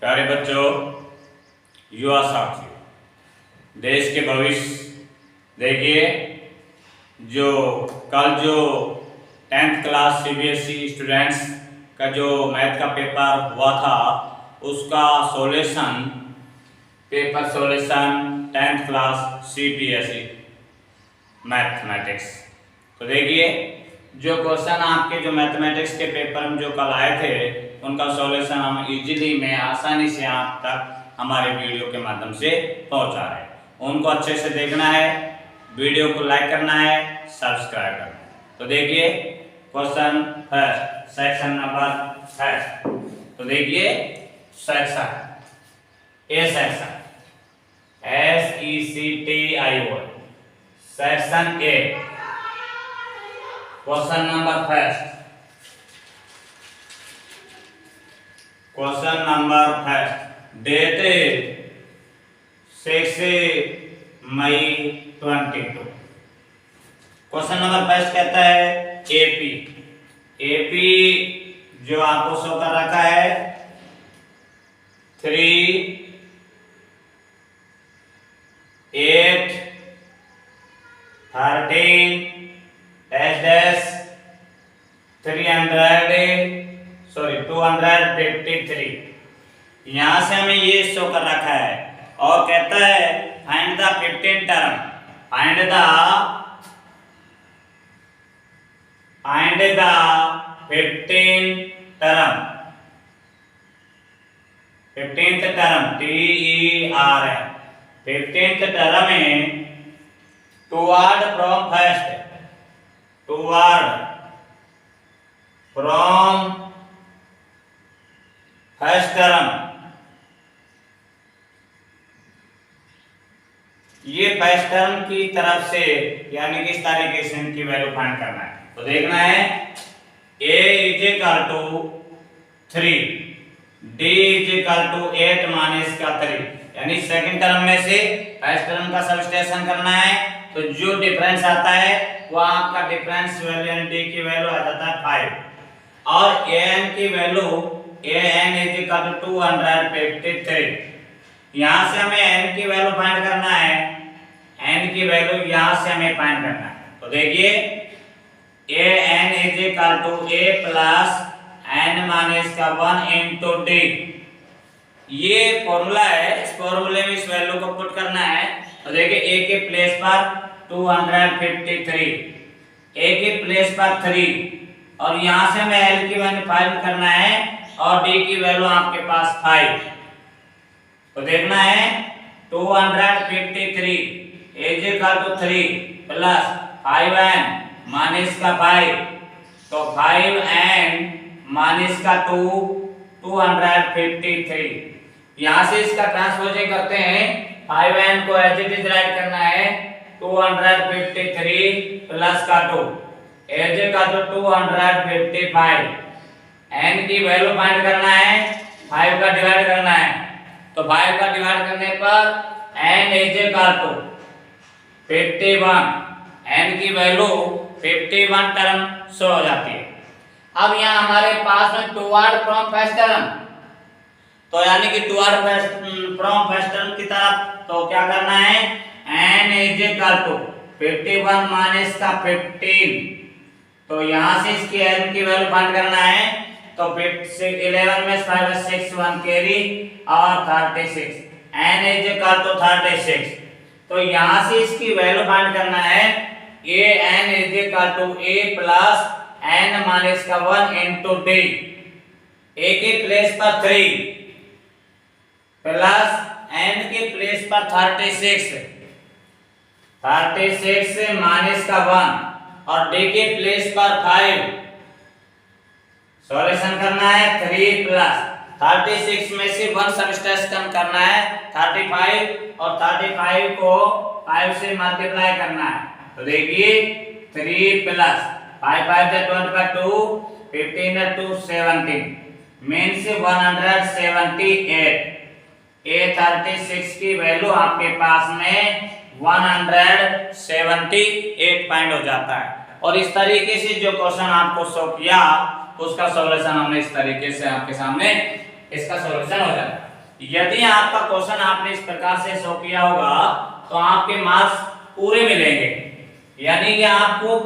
प्यारे बच्चों, युवा साथियों, देश के भविष्य देखिए। जो कल 10th क्लास सीबीएसई स्टूडेंट्स का जो मैथ का पेपर हुआ था, उसका paper solution 10th class CBSE mathematics. तो देखिए, जो क्वेश्चन आपके जो मैथमेटिक्स के पेपर में जो कल आए थे, उनका सॉल्यूशन हम इजीली में आसानी से आप तक हमारे वीडियो के माध्यम से पहुंचा रहे हैं। उनको अच्छे से देखना है, वीडियो को लाइक करना है, सब्सक्राइब करना है। तो देखिए, question first, section number first. तो देखिए, section A, section SECTIO, section A, question number first. Question number first, dated 6 May 22। क्वेश्चन नंबर फर्स्ट कहता है एपी जो आपको शो कर रखा है 3, 8, 13 253। यहां से हमें ये शो कर रखा है और कहता है find the 15 term, find the 15 term, 15th term TERM, 15th term में टुवर्ड फ्रॉम फर्स्ट टर्म। ये फर्स्ट टर्म की तरफ से, यानी कि इस तरीके से इनकी वैल्यू फाइंड करना है। तो देखना है A = 3, D = 8 माइनस का 3, यानी सेकंड टर्म में से फर्स्ट टर्म का सब्स्टिट्यूशन करना है। तो जो डिफरेंस आता है वो आपका डिफरेंस वैल्यू, यानी D की वैल्यू आ जाता है 5 और AN की वैल्यू AN = 253। यहां से हमें n की वैल्यू फाइंड करना है, n की वैल्यू यहां से हमें फाइंड करना है। तो देखिए, AN = A plus n minus का 1 इंटू D, ये फॉर्मूला है। इस फॉर्मूले में इस वैल्यू को पुट करना है। तो देखिए, A के प्लेस पर 253, A के प्लेस पर 3 और यहां से हमें L की वैल्यू फाइंड करना है और D की वैल्यू आपके पास 5। तो देखना है 253 = 3 प्लस 5n माइनस का 5, तो 5n माइनस का 253। यहां से इसका ट्रांसपोजिंग करते हैं, 5n को एज इट इज राइट करना है 253 प्लस का 2 एज का 255। n की वैल्यू फाइंड करना है, 5 का डिवाइड करना है। तो 5 का डिवाइड करने पर n = 51, n की वैल्यू 51 टर्म शो हो जाती है। अब यहाँ हमारे पास में टुवर्ड फ्रॉम फर्स्ट टर्म, तो यानी कि टुवर्ड फ्रॉम फर्स्ट टर्म की तरफ, तो क्या करना है, n = 51 माइनस का 15। तो यहाँ से इसकी n की वैल्यू फाइंड करना है। तो 11 में 5 6 1 कैरी और 36, n = 36। तो यहाँ से इसकी वैल्यू फाइंड करना है, AN = A plus n minus का 1 इंटू D, A के प्लेस पर 3 प्लस n के प्लेस पर 36 माइनस का 1 और D के प्लेस पर 5। सॉल्यूशन करना है 3 प्लस 36 में से 1 सब्स्ट्रैक्शन करना है 35 और 35 को 5 से मल्टीप्लाई करना है। तो देखिए, 3 प्लस 5 5 22, 15 2 17 मीन्स 178। A36 की वैल्यू आपके पास में 178 पॉइंट हो जाता है। और इस तरीके से जो क्वेश्चन आपको शो किया उसका सॉल्यूशन हमने इस तरीके से आपके सामने इसका सॉल्यूशन हो जाता है। यदि आपका क्वेश्चन आपने इस प्रकार से शो किया होगा तो आपके मार्क्स पूरे मिलेंगे, यानी कि आपको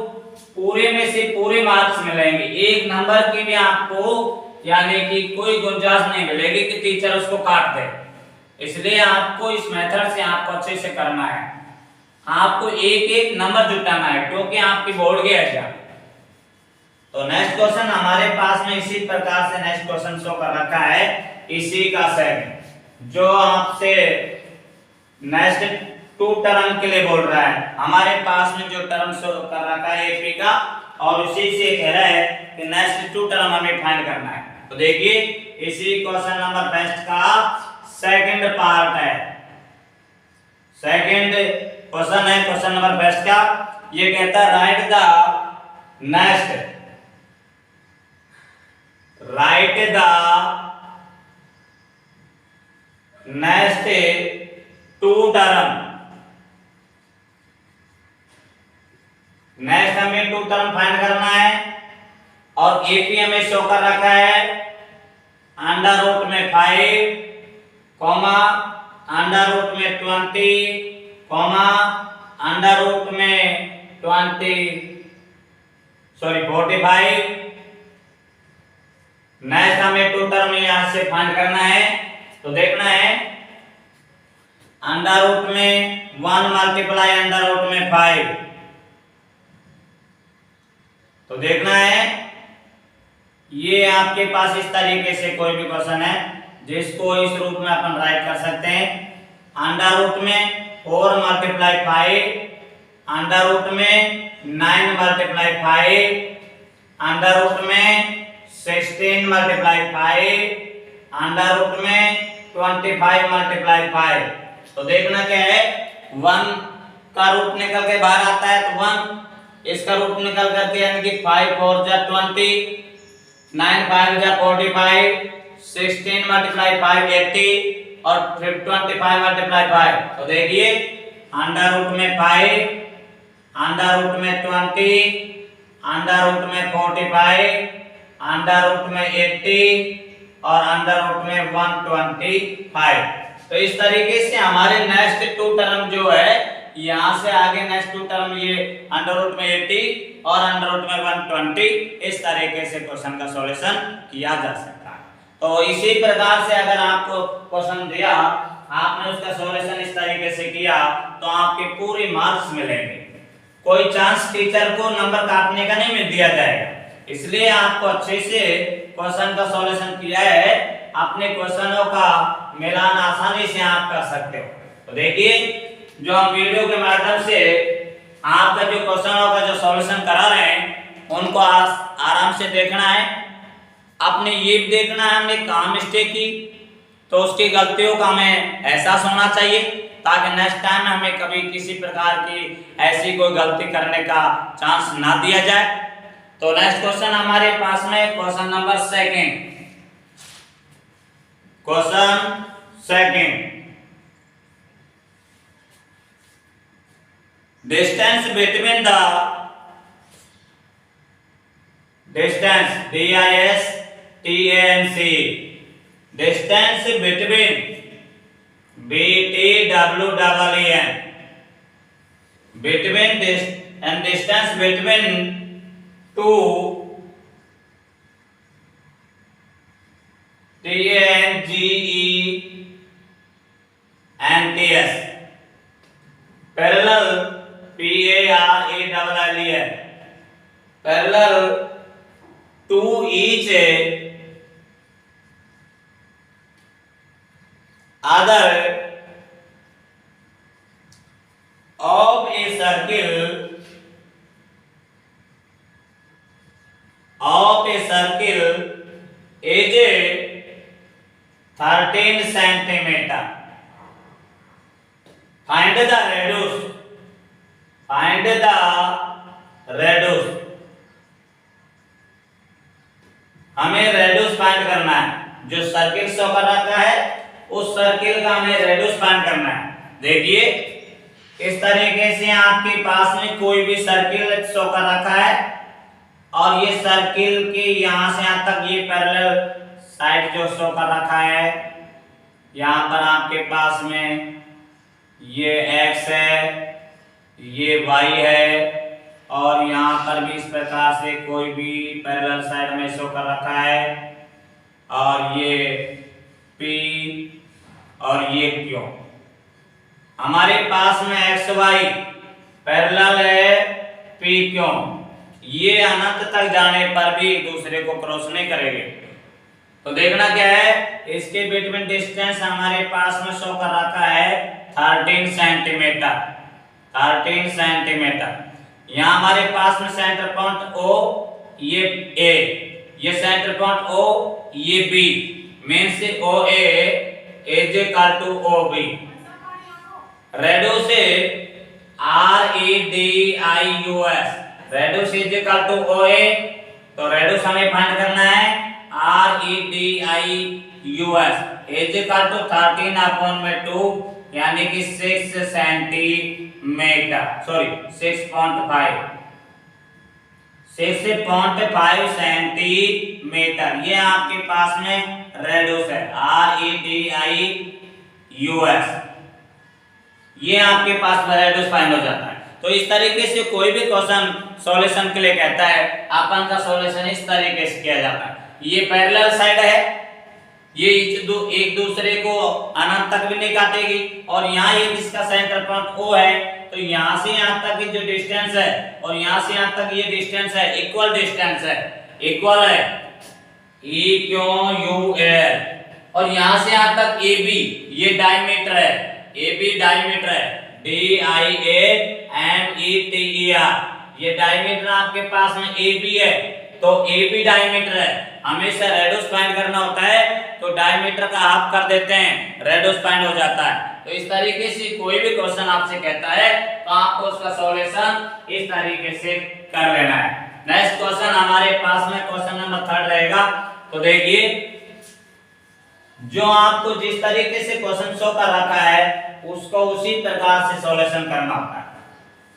पूरे में से पूरे मार्क्स मिलेंगे, एक नंबर की भी आपको यानी कि कोई गुंजाइश नहीं मिलेगी कि टीचर उसको काट दे। इसलिए आपको इस मेथड से आपको अच्छे से करना है, आपको एक एक नंबर जुटाना है क्योंकि आपकी बोर्ड के एग्जाम। तो नेक्स्ट क्वेश्चन हमारे पास में इसी प्रकार से नेक्स्ट क्वेश्चन शो कर रखा है, इसी का सेट जो आपसे नेक्स्ट 2 टर्म के लिए बोल रहा है। हमारे पास में जो टर्म शो कर रखा है एपी का, और उसी से कह रहा है कि नेक्स्ट 2 टर्म हमें फाइंड करना है। तो देखिए इसी क्वेश्चन नंबर बेस्ट का सेकंड पार्ट है, सेकंड क्वेश्चन है क्वेश्चन नंबर बेस्ट का। ये कहता है right the next 2 term. Next हमें 2 टर्म फाइंड करना है और एपी हमें शो कर रखा है अंडर रूट में 5 कॉमा अंडर रूट में 20 कॉमा अंडर रूट में 45। नेक्स्ट हमें 2 टर्म यहां से फाइंड करना है। तो देखना है अंडर रूट में 1 मल्टीप्लाई अंडर रूट में 5। तो देखना है ये आपके पास इस तरीके से कोई भी क्वेश्चन है जिसको इस रूप में अपन राइट कर सकते हैं। अंडर रूट में 4 मल्टीप्लाई 5, अंडर रूट में 9 मल्टीप्लाई 5, अंडर रूट में 16 मल्टीप्लाई 5, अंडर रूट में 25 मल्टीप्लाई 5। तो देखना क्या है 1 का रूट निकल के बाहर आता है तो 1, इसका रूट निकल करके यानी कि 5 4 जा 20, 9 5 जा 45, 16 मल्टीप्लाई 5 80 और 25 मल्टीप्लाई 5। तो देखिए अंडर रूट में 5, अंडर रूट में 20, अंडर रूट में 45, अंडर रूट में 80 और अंडर रूट में 125। तो इस तरीके से हमारे नेक्स्ट 2 टर्म जो है यहाँ से आगे नेक्स्ट 2 टर्म ये अंडर रूट में 80 और अंडर रूट में 120, इस तरीके से क्वेश्चन का सॉल्यूशन किया जा सकता है। तो इसी प्रकार से अगर आपको क्वेश्चन दिया, आपने उसका सॉल्यूशन इस तरीके से किया तो आपके पूरे मार्क्स मिलेंगे, कोई चांस टीचर को नंबर काटने का नहीं दिया जाएगा। इसलिए आपको अच्छे से क्वेश्चन का सॉल्यूशन किया है, अपने क्वेश्चनों का मिलान आसानी से आप कर सकते हो। तो देखिए जो हम वीडियो के माध्यम से आपका जो क्वेश्चनों का जो सॉल्यूशन करा रहे हैं उनको आराम से देखना है, अपने ये देखना है हमने कहाँ मिस्टेक की, तो उसकी गलतियों का हमें एहसास होना चाहिए ताकि नेक्स्ट टाइम हमें कभी किसी प्रकार की ऐसी कोई गलती करने का चांस ना दिया जाए। तो नेक्स्ट क्वेश्चन हमारे पास में question number second, question second, distance between the distance DISTANC distance between BTWEEN between this and distance between two TANGENTS parallel PARALLEL parallel to each other of a circle is 13 centimeter. Find the radius. हमें radius find करना है, जो circle show कर रखा है उस circle का हमें रेडियस फाइंड करना है। देखिए इस तरीके से आपके पास में कोई भी सर्किल शो कर रखा है और ये सर्किल के यहाँ से यहाँ तक ये पैरेलल साइड जो शो कर रखा है, यहाँ पर आपके पास में ये x है, ये y है, और यहाँ पर भी इस प्रकार से कोई भी पैरेलल साइड में शो कर रखा है, और ये p और ये q। हमारे पास में x y पैरेलल है p q, ये अनंत तक जाने पर भी एक दूसरे को क्रॉस नहीं करेंगे। तो देखना क्या है, इसके बिटवीन डिस्टेंस हमारे पास में शो कर रखा है 13 सेंटीमीटर। 13 सेंटीमीटर। यहाँ हमारे पास में सेंटर पॉइंट O, ये A, ये सेंटर पॉइंट O, ये B, means OA is equal to OB। Radius REDIUS, radius is equal to OA, तो रेडियस हमें फाइंड करना है REDIUS इज इक्वल टू 13/2, यानी कि 6 सेंटीमीटर, सॉरी 6.5 सेंटीमीटर। ये आपके पास में रेडियस है REDIUS, ये आपके पास में रेडियस फाइंड हो जाता है। तो इस तरीके से कोई भी क्वेश्चन सॉल्यूशन के लिए कहता है, अपन का सॉल्यूशन इस तरीके से किया जाता है। ये पैरेलल साइड है, ये एक दूसरे को अनंत तक भी नहीं काटेगी, और यहाँ ये जिसका सेंटर पॉइंट O है, तो यहाँ से यहाँ तक की जो डिस्टेंस है और यहाँ से यहाँ तक ये डिस्टेंस है, इक्वल डिस्टेंस है, इक्वल है EQUL, और यहाँ से यहाँ तक AB, ये डायमीटर है, AB डायमीटर है, DIAMETER, ये डायमीटर आपके पास में AB है, तो AB डायमीटर है। हमेशा रेडियस फाइंड करना होता है, तो डायमीटर का हाफ कर देते हैं, रेडियस फाइंड हो जाता है। तो इस तरीके से कोई भी क्वेश्चन आपसे कहता है, तो आपको उसका सॉल्यूशन इस तरीके से कर लेना है। नेक्स्ट क्वेश्चन हमारे पास में क्वेश्चन नंबर 3 रहेगा। तो देखिए, जो आपको जिस तरीके से क्वेश्चन शो कर रखा है, उसको उसी प्रकार से सॉल्यूशन करना होता है।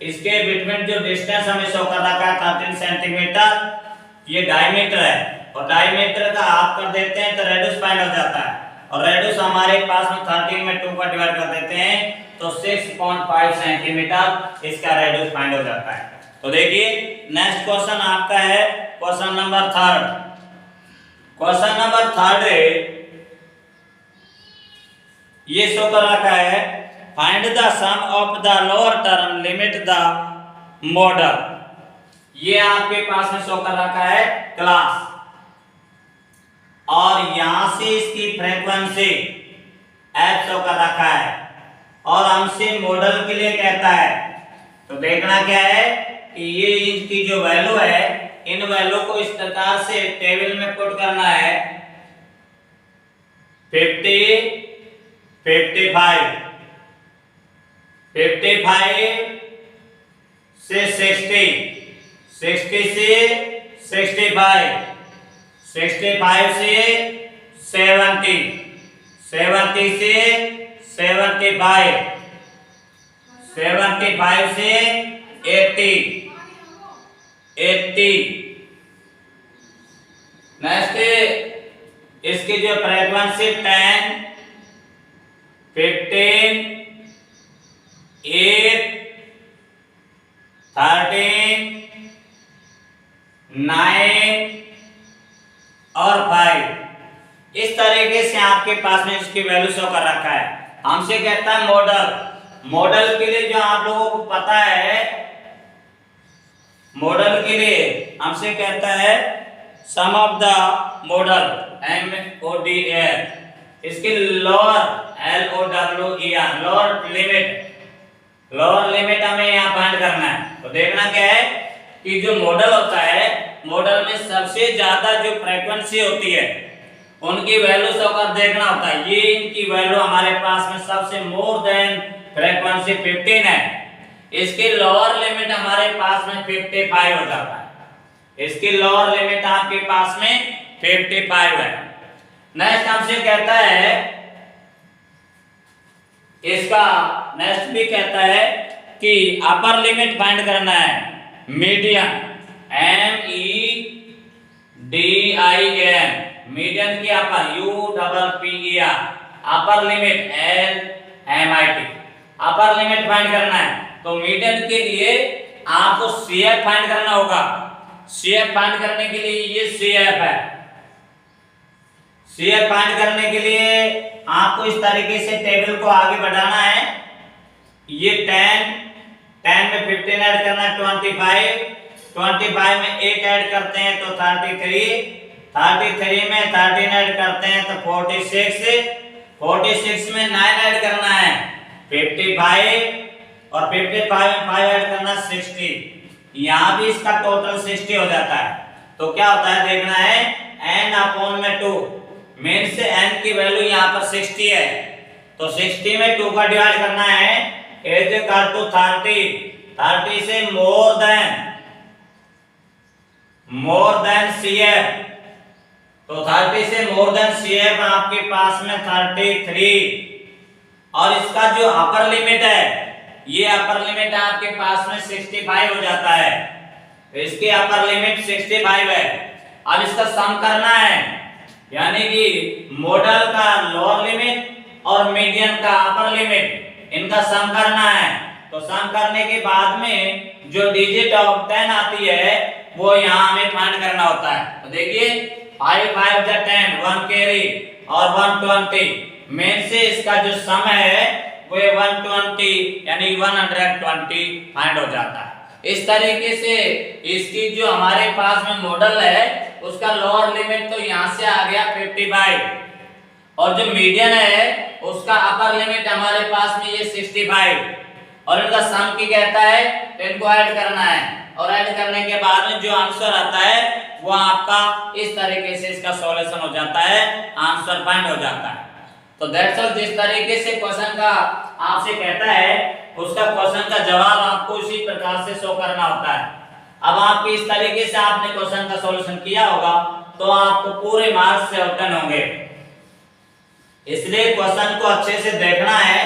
इसके बिटवीन जो डिस्टेंस हमें शो कर रखा है 13 सेंटीमीटर, ये डायमीटर है, और डायमीटर का हाफ कर देते हैं तो रेडियस फाइंड हो जाता है, और रेडियस हमारे पास में 13 में 2 का डिवाइड कर देते हैं तो 6.5 सेंटीमीटर इसका रेडियस फाइंड हो जाता है। तो देखिए, नेक्स्ट क्वेश्चन आपका है क्वेश्चन नंबर 3। क्वेश्चन नंबर 3 ये शो कर रखा है, find the sum of the lower term limit the model. ये आपके पास में शो कर रखा है क्लास, और यहां से इसकी फ्रीक्वेंसी f शो कर रखा है, और हमसे मॉडल के लिए कहता है। तो देखना क्या है कि ये इसकी जो वैल्यू है, इन वैल्यू को इस प्रकार से टेबल में पुट करना है 50, 55, 55 से 60, 60 से 65, 65 से 70, 70 से 75, 75 से 80, 80। नेक्स्ट इसकी जो फ्रीक्वेंसी 10, 15, 8, 13, 9 और 5, इस तरीके से आपके पास में इसकी वैल्यू शो कर रखा है। हमसे कहता है मॉडल। मॉडल के लिए जो आप लोगों को पता है, मॉडल के लिए हमसे कहता है सम ऑफ द मॉडल MODL, इसकी लोअर LOWER, लोअर लिमिट हमें यहाँ फाइंड करना है। तो देखना क्या है कि जो मॉडल होता है, मॉडल में सबसे ज्यादा जो फ्रीक्वेंसी होती है उनकी वैल्यू शो कर देखना होता है। ये इनकी वैल्यू हमारे पास में सबसे मोर देन फ्रीक्वेंसी 15 है, इसकी लोअर लिमिट हमारे पास में 55 हो जाता है। इसकी लोअर लिमिट आपके पास में 55 है। नेक्स्ट हमसे कहता है, इसका नेक्स्ट भी कहता है कि अपर लिमिट फाइंड करना है, मीडियन MEDIAN, मीडियन की अपर UPPER upper limit LMIT upper limit find करना है। तो मीडियन के लिए आपको CF फाइंड करना होगा। CF फाइंड करने के लिए ये CF है। CF फाइंड करने के लिए आपको इस तरीके से टेबल को आगे बढ़ाना है। ये 10 में 15 ऐड करना है 25 में 8 ऐड करते हैं तो 33 में 13 ऐड करते हैं तो 46 में 9 ऐड करना है 55 और 55 में 5 ऐड करना 60। यहाँ भी इसका टोटल 60 हो जाता है। तो क्या होता है देखना है n/2 मेन से n की वैल्यू यहाँ पर 60 है तो 60 में 2 का डिवाइड करना है इज इक्वल टू 30 से मोर देन CF तो 30 से मोर देन CF आपके पास में 33 और इसका जो अपर लिमिट है ये अपर लिमिट आपके पास में 65 हो जाता है। तो इसकी अपर लिमिट 65 है। अब इसका सम करना है यानी कि मॉडल का लोअर लिमिट और मीडियन का अपर लिमिट इनका सम करना है। तो सम करने के बाद में जो डिजिट ऑफ 10 आती है वो यहाँ हमें फाइंड करना होता है। तो देखिए 5 5 10 1 कैरी और 120 मेन से इसका जो सम है वो 120 यानी 120 फाइंड हो जाता है। इस तरीके से इसकी जो हमारे पास में मॉडल है उसका लोअर लिमिट तो यहाँ से आ गया 55 और जो मीडियन है उसका अपर लिमिट हमारे पास में ये 65 और इनका सम की कहता है तो इनको ऐड करना है और ऐड करने के बाद में जो आंसर आता है वो आपका इस तरीके से इसका सॉल्यूशन हो जाता है, आंसर फाइंड हो जाता है। तो दैट्स ऑल। जिस तरीके से क्वेश्चन का आपसे कहता है उसका क्वेश्चन का जवाब आपको इसी प्रकार से शो करना होता है। अब आपके इस तरीके से आपने क्वेश्चन का सॉल्यूशन किया होगा तो आपको पूरे मार्क्स से ऑब्टेन होंगे। इसलिए क्वेश्चन को अच्छे से देखना है,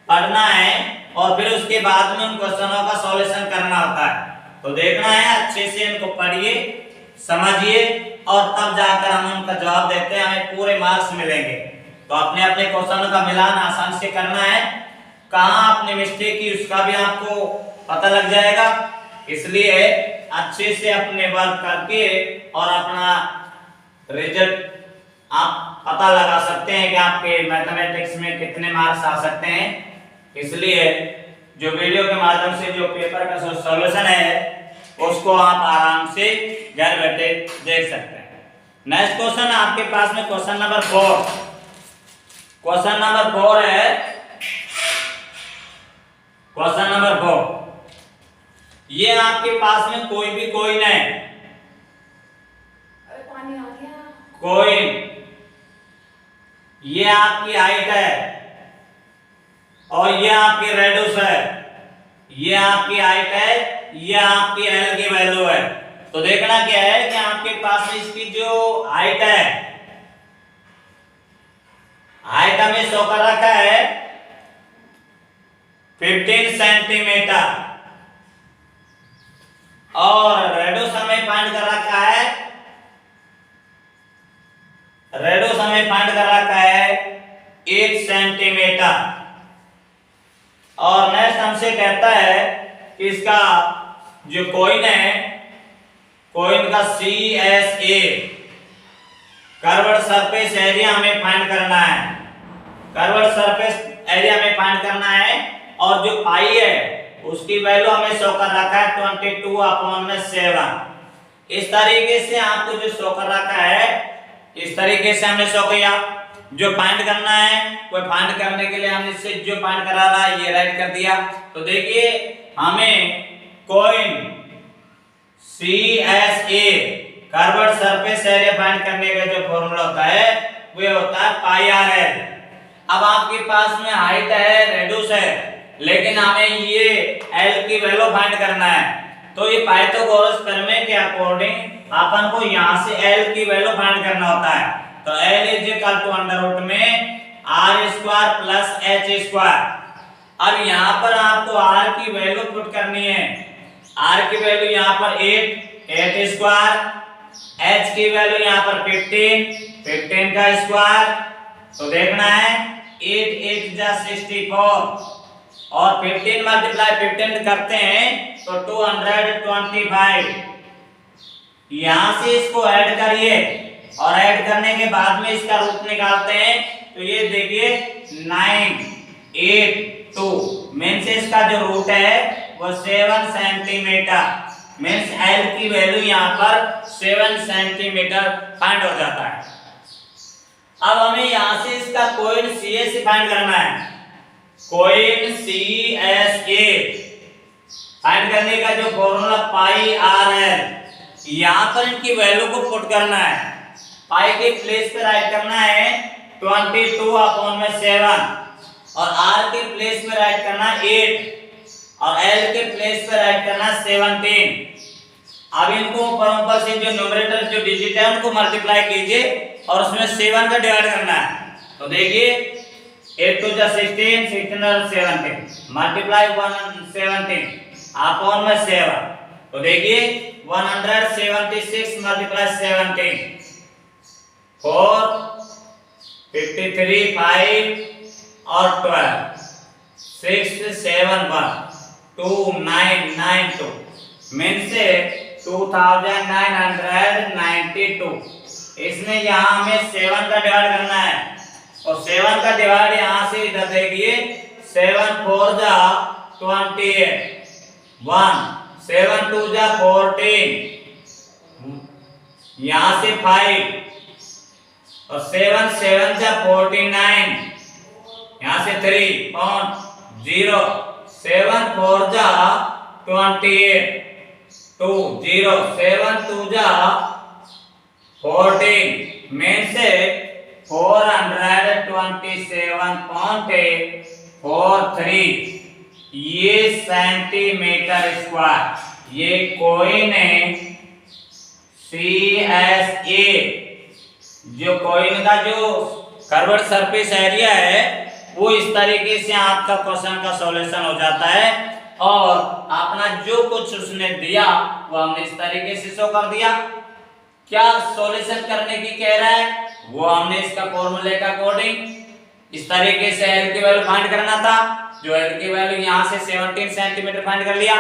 पढ़ना है और फिर उसके बाद में उन क्वेश्चनों का सॉल्यूशन करना होता है। तो देखना है, अच्छे से इनको पढ़िए, समझिए और तब जाकर हम उनका जवाब देते हैं, हमें पूरे मार्क्स मिलेंगे। तो अपने अपने क्वेश्चनों का मिलान आसान से करना है, कहाँ आपने मिस्टेक की उसका भी आपको पता लग जाएगा। इसलिए अच्छे से अपने वर्क करके और अपना रिजल्ट आप पता लगा सकते हैं कि आपके मैथमेटिक्स में कितने मार्क्स आ सकते हैं। इसलिए जो वीडियो के माध्यम से जो पेपर का सॉल्यूशन है उसको आप आराम से घर बैठे देख सकते हैं। नेक्स्ट क्वेश्चन आपके पास में क्वेश्चन नंबर 4। क्वेश्चन नंबर 4 है, क्वेश्चन नंबर 4 ये आपके पास में कोई भी कोइन है, पानी आ गया। कोइन ये आपकी हाइट है और ये आपकी रेडियस है, ये आपकी हाइट है, ये आपकी एल की वैल्यू है। तो देखना क्या है कि आपके पास में इसकी जो हाइट है, हाइट हमें शो कर रखा है 15 सेंटीमीटर और रेडियस हमें फाइंड कर रखा है, रेडियस हमें फाइंड कर रखा है 1 सेंटीमीटर। और नेक्स्ट हमसे कहता है कि इसका जो कॉइन है, कॉइन का CSA कर्व्ड सरफेस एरिया हमें फाइंड करना है, कर्व्ड सरफेस एरिया में फाइंड करना है। और जो पाई है उसकी वैल्यू हमें शो कर रखा है 22/7। इस तरीके से आपको जो शो कर रखा है इस तरीके से हमने शो किया। जो फाइंड करना है वो फाइंड करने के लिए हमने इससे जो फाइंड करा रहा है ये राइट कर दिया। तो देखिए हमें coin CSA curved surface area find करने का जो फॉर्मूला होता है वो होता है πr। अब आपके पास में हाइट है, रेडियस है, लेकिन हमें ये L की वैल्यू फाइंड करना है। तो ये पाइथागोरस प्रमेय के अकॉर्डिंग अपन को यहाँ से L की वैल्यू फाइंड करना होता है। तो L is equal to under root में r² प्लस h²। अब यहाँ पर आपको r की वैल्यू पुट करनी है। r की वैल्यू यहाँ पर 8 स्क्वायर h की वैल्यू यहाँ पर 15 का स्क्वायर, तो देखना है 8 8 जा 64 और 15 मल्टीप्लाई 15 करते हैं तो 225। यहां से इसको ऐड करिए और ऐड करने के बाद में इसका रूट निकालते हैं तो ये देखिए 982 मीन्स इसका जो रूट है वो 7 सेंटीमीटर, मीन्स एल की वैल्यू यहाँ पर 7 सेंटीमीटर फाइंड हो जाता है। अब हमें यहाँ से इसका कोइन CSA फाइंड करना है। कोइन CSA फाइंड करने का जो फॉर्मूला पाई आर है, यहाँ पर इनकी वैल्यू को पुट करना है। पाई के प्लेस पे राइट करना है 22/7 और आर के प्लेस में राइट करना 8 और एल के प्लेस पे राइट करना 17। अब इनको ऊपर से जो न्यूमरेटर जो डिजिट है उनको मल्टीप्लाई कीजिए और उसमें 7 का डिवाइड करना है। तो देखिए 8 2 जा 16, 16 और 17 मल्टीप्लाई 117 अपॉन में 7, तो देखिए 176 मल्टीप्लाई 17 4 53 5 और 12 6 7 1 2 9 9 2 मीन से 2992। इसमें यहाँ हमें 7 का डिवाइड करना है और 7 का डिवाइड यहाँ से इधर देखिए 7 4 जा 28 1 7 2 जा 14 यहाँ से 5 और 7 7 जा 49 यहाँ से 3 और 0 7 4 जा 28 2 0 7 2 जा 14 में से 427.43 ये सेंटीमीटर स्क्वायर ये कोइन CSA जो कोइन का जो कर्व्ड सरफेस एरिया है वो इस तरीके से आपका क्वेश्चन का सॉल्यूशन हो जाता है और अपना जो कुछ उसने दिया वो हमने इस तरीके से शो कर दिया। क्या सॉल्यूशन करने की कह रहा है वो हमने इसका फॉर्मूले का अकॉर्डिंग इस तरीके से एल की वैल्यू फाइंड करना था। जो एल की वैल्यू यहाँ से 17 सेंटीमीटर फाइंड कर लिया,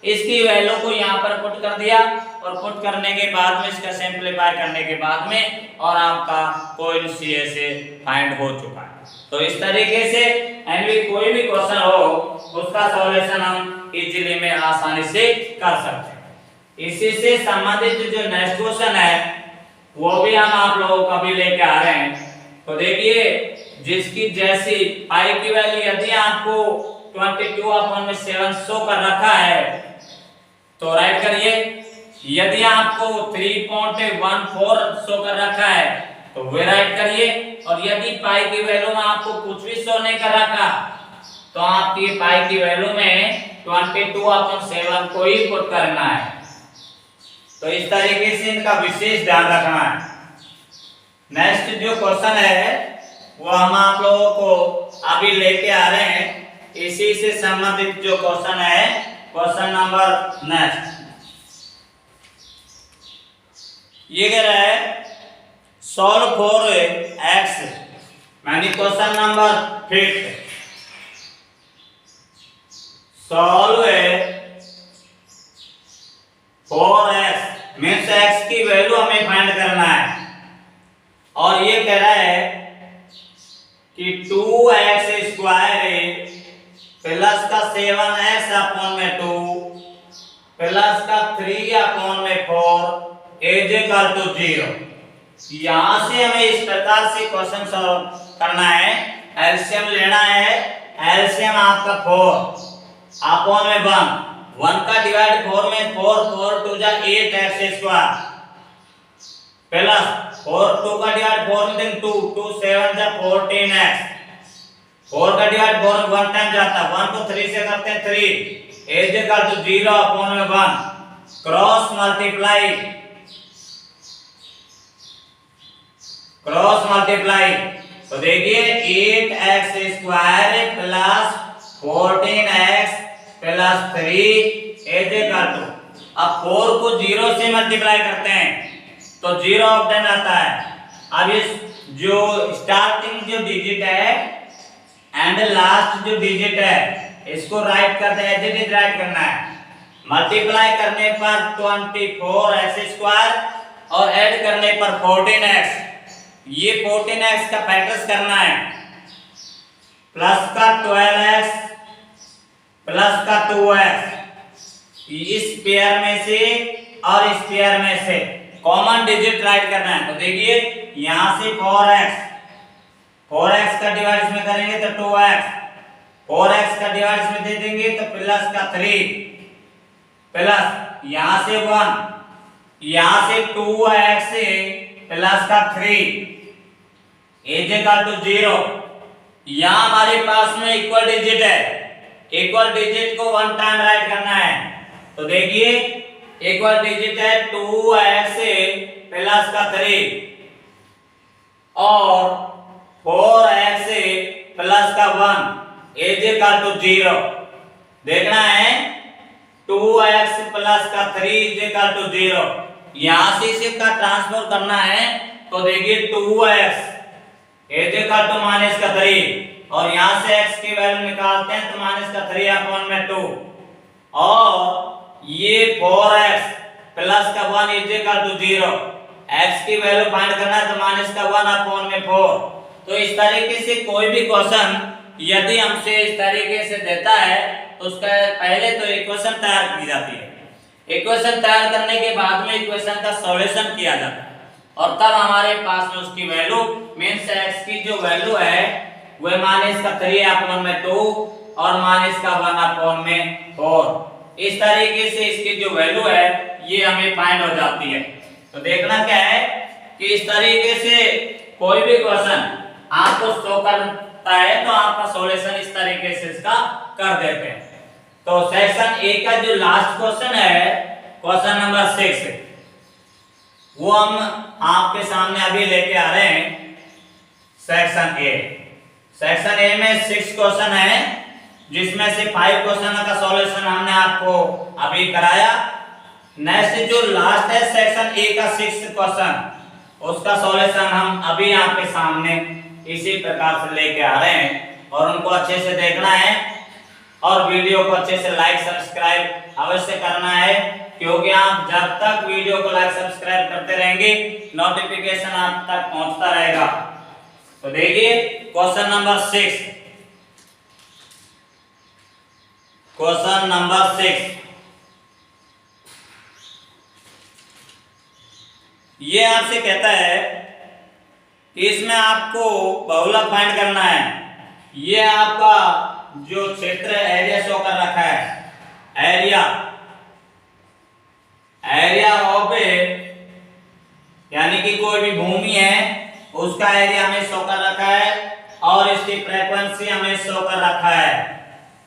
इसकी वैल्यू को यहाँ पर पुट कर दिया और पुट करने के बाद में इसका सिंपलीफाई करने के बाद में और आपका कोइन CSA फाइंड हो चुका है। तो इस तरीके से एनवी कोई भी क्वेश्चन हो उसका सॉल्यूशन हम इजीली में आसानी से कर सकते हैं। इसी से संबंधित जो नेक्स्ट क्वेश्चन है वो भी हम आप लोगों को भी लेके आ रहे हैं। तो देखिए जिसकी जैसी पाई की वैल्यू यदि आपको 22/7 शो कर रखा है तो राइट करिए। यदि आपको 3.14 शो कर रखा है तो वे राइट करिए और यदि पाई की वैल्यू में आपको कुछ भी शो नहीं कर रखा तो आपकी पाई की वैल्यू में 22/7 को ही पुट करना है। तो इस तरीके से इनका विशेष ध्यान रखना है। नेक्स्ट जो क्वेश्चन है वो हम आप लोगों को अभी लेके आ रहे हैं। इसी से संबंधित जो क्वेश्चन है क्वेश्चन नंबर नेक्स्ट ये कह रहा है सॉल्व फॉर x यानी question number 5 solve for x means x की वैल्यू हमें फाइंड करना है और ये कह रहा है कि 2x स्क्वायर प्लस का 7x अपॉन में 2 प्लस का 3 अपॉन में 4 इज इक्वल टू 0। यहां से हमें इस प्रकार से क्वेश्चन सॉल्व करना है। एलसीएम लेना है। एलसीएम आपका 4 अपॉन में 1 का डिवाइड 4 में 4 4 2 जा 8x स्क्वायर प्लस 4 2 का डिवाइड 4 में दें 2 2 7 जा 14x 4 का डिवाइड 4 में 1 टाइम जाता है 1 को 3 से करते हैं 3 इज इक्वल टू 0 अपॉन में 1 क्रॉस मल्टीप्लाई तो देखिए 8x square plus 14x plus 3 is equal to अब 4 को 0 से मल्टीप्लाई करते हैं तो 0 ऑफ 10 आता है। अब इस जो स्टार्टिंग जो डिजिट है एंड लास्ट जो डिजिट है इसको राइट करते हैं, एज इट इज राइट करना है। मल्टीप्लाई करने पर 24x² और ऐड करने पर 14x, ये 14x का फैक्टर्स करना है, प्लस का 12x प्लस का 2x, इस पेयर में से और इस पेयर में से कॉमन डिजिट राइट करना है। तो देखिए यहां से 4x का डिवाइड इसमें करेंगे तो 2x, 4x का डिवाइड इसमें दे देंगे तो प्लस का 3, प्लस यहां से 1, यहां से 2x से प्लस का 3 इज इक्वल टू 0। यहां हमारे पास में इक्वल डिजिट है, इक्वल डिजिट को 1 टाइम राइट करना है। तो देखिए इक्वल डिजिट है 2x से प्लस का 3 और 4x से प्लस का 1 इज इक्वल टू 0। देखना है 2x प्लस का 3 इज इक्वल टू 0। यहां से इसे का ट्रांसफर करना है तो देखिए 2x is equal to minus का 3 और यहां से x की वैल्यू निकालते हैं तो माइनस का 3 अपॉन में 2 और ये 4x प्लस का 1 इज इक्वल टू 0। x की वैल्यू फाइंड करना है तो माइनस का 1 अपॉन में 4। तो इस तरीके से कोई भी क्वेश्चन यदि हमसे इस तरीके से देता है तो उसका पहले तो इक्वेशन तैयार की जाती है। इक्वेशन तैयार करने के बाद में इक्वेशन का सॉल्यूशन किया जाता है और तब हमारे पास में उसकी वैल्यू मींस x की जो वैल्यू है वह माइनस का 3 अपॉन में 2 और माइनस का 1 अपॉन में 4। इस तरीके से इसकी जो वैल्यू है ये हमें फाइंड हो जाती है। तो देखना क्या है कि इस तरीके से कोई भी क्वेश्चन आपको शो करता है तो आपका सॉल्यूशन इस तरीके से इसका कर देते हैं। तो सेक्शन ए का जो लास्ट क्वेश्चन है क्वेश्चन नंबर 6 वो हम आपके सामने अभी लेके आ रहे हैं। सेक्शन ए, सेक्शन ए में 6 क्वेश्चन है जिसमें से 5 क्वेश्चन का सॉल्यूशन हमने आपको अभी कराया। नेक्स्ट जो लास्ट है सेक्शन ए का 6th क्वेश्चन उसका सॉल्यूशन हम अभी आपके सामने इसी प्रकार से लेके आ रहे हैं और उनको अच्छे से देखना है और वीडियो को अच्छे से लाइक सब्सक्राइब अवश्य करना है क्योंकि आप जब तक वीडियो को लाइक सब्सक्राइब करते रहेंगे नोटिफिकेशन आप तक पहुंचता रहेगा। तो देखिए क्वेश्चन नंबर 6, क्वेश्चन नंबर 6 ये आपसे कहता है कि इसमें आपको बहुलक फाइंड करना है। ये आपका जो क्षेत्र एरिया शो कर रखा है, एरिया ऑफ ए यानी कि कोई भी भूमि है उसका एरिया हमें शो कर रखा है और इसकी फ्रीक्वेंसी हमें शो कर रखा है।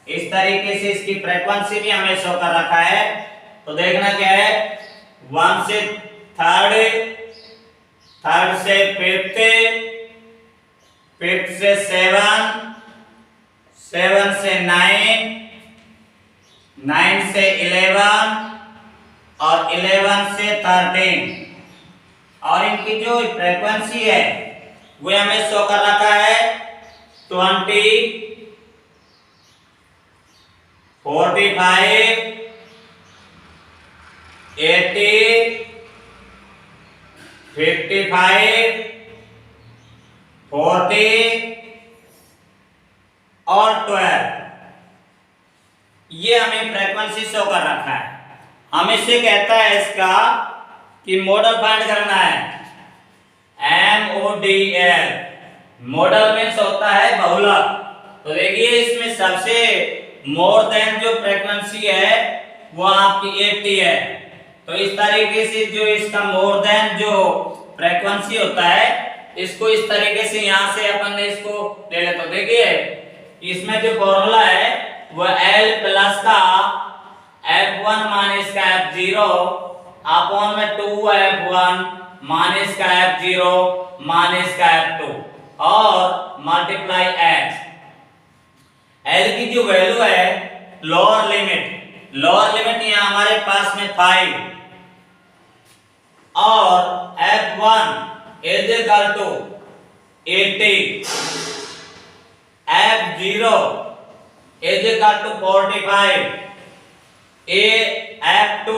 इस तरीके से इसकी फ्रीक्वेंसी भी हमें शो कर रखा है। तो देखना क्या है 1 से 3rd, 3rd से 5th, 5th से 7, 7 से 9, 9 से 11 और 11 से 13 और इनकी जो फ्रीक्वेंसी है वो हमें शो कर रखा है 20, 45, 80, 55, 40 और 12 ये हमें फ्रीक्वेंसी शो कर रखा है। हमें से कहता है इसका कि मॉडल फाइंड करना है। MODL मॉडल मींस होता है बहुलक। तो देखिए इसमें सबसे मोर देन जो फ्रीक्वेंसी है वो आपकी 80 है। तो इस तरीके से जो इसका मोर देन जो फ्रीक्वेंसी होता है इसको इस तरीके से यहां से अपन ने इसको ले ले। तो देखिए इसमें जो फॉर्मूला है वो L प्लस का F1 माइनस का F0 अपॉन में 2F1 माइनस का F0 माइनस का F2 और मल्टीप्लाई X। L की जो वैल्यू है लोअर लिमिट यहाँ हमारे पास में 5, और F1 is equal to 80, F0 is equal to 45, F2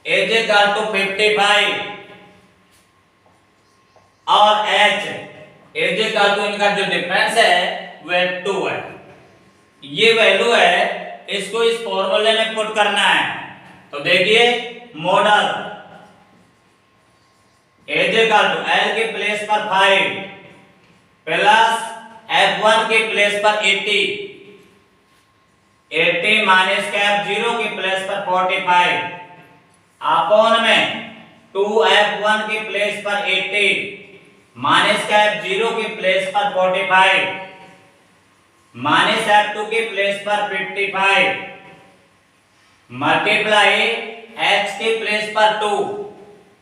is equal to 55 और H is equal to इनका जो डिफरेंस है वह 2 है। ये वैल्यू है, इसको इस फॉर्मूले में पुट करना है। तो देखिए model is equal to L के प्लेस पर 5 प्लस F1 के प्लेस पर 80 माइनस के F0 के प्लेस पर 45 अपॉन में 2F1 के प्लेस पर 80 माइनस के F0 के प्लेस पर 45 माइनस F2 के प्लेस पर 55 मल्टीप्लाई H के प्लेस पर 2।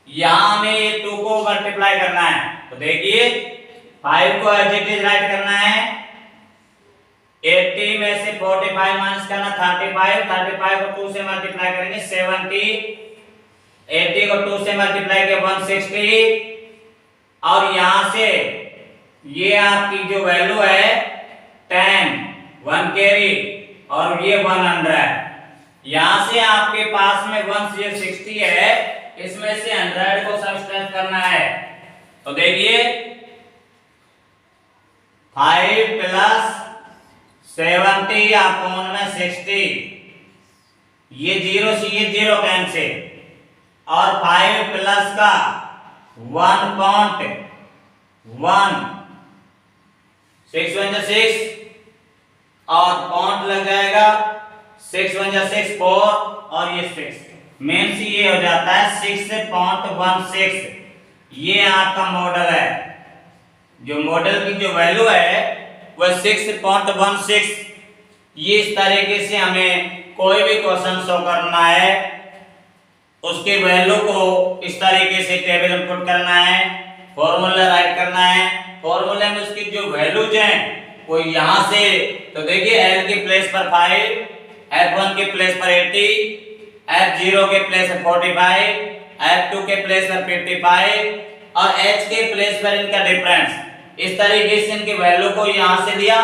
यहां में ये 2 को मल्टीप्लाई करना है। तो देखिए 5 को एज इट इज राइट करना है। 80 में से 45 माइनस करना 35 को 2 से मल्टीप्लाई करेंगे 70, 80 को 2 से मल्टीप्लाई के 160 और यहां से ये आपकी जो वैल्यू है 10 1 कैरी और ये 100। यहां से आपके पास में 160 है, इसमें से 100 को सब्ट्रैक्ट करना है। तो देखिए 5 प्लस 70 अपॉन में 60, ये 0 से ये 0 कैंसिल और 5 प्लस का 1.1 6 1 6 और पॉइंट लग जाएगा 6 1 6 4 और ये 6 मेन से ये हो जाता है 6.16। ये आपका मॉडल है। जो मॉडल की जो वैल्यू है वह 6.16। ये इस तरीके से हमें कोई भी क्वेश्चन सॉल्व करना है, उसके वैल्यू को इस तरीके से टेबल में पुट करना है, फॉर्मूला राइट करना है। फॉर्मूले में उसकी जो वैल्यूज हैं वो यहां से, तो देखिए L के प्लेस पर 5, F1 के प्लेस पर 80, F0 के प्लेस पर 45, F2 के प्लेस पर 55 और H के प्लेस पर इनका डिफरेंस। इस तरीके से इनकी वैल्यू को यहां से दिया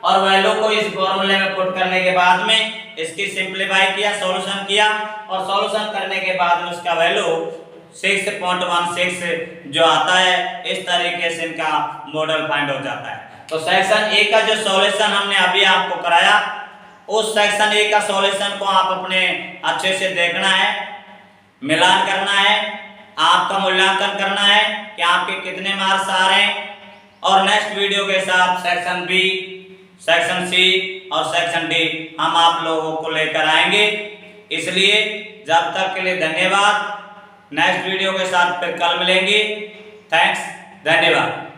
और वैल्यू को इस फॉर्मूले में पुट करने के बाद में इसकी सिंपलीफाई किया, सॉल्यूशन किया और सॉल्यूशन करने के बाद में उसका वैल्यू 6.16 जो आता है। इस तरीके से इनका मॉडल फाइंड हो जाता है। तो सेक्शन ए का जो सॉल्यूशन हमने अभी आपको कराया, उस सेक्शन ए का सॉल्यूशन को आप अपने अच्छे से देखना है, मिलान करना है, आपका मूल्यांकन करना है कि आपके कितने मार्क्स आ रहे हैं। और नेक्स्ट वीडियो के साथ सेक्शन बी, सेक्शन सी और सेक्शन डी हम आप लोगों को लेकर आएंगे। इसलिए जब तक के लिए धन्यवाद। नेक्स्ट वीडियो के साथ फिर कल मिलेंगे। थैंक्स, धन्यवाद।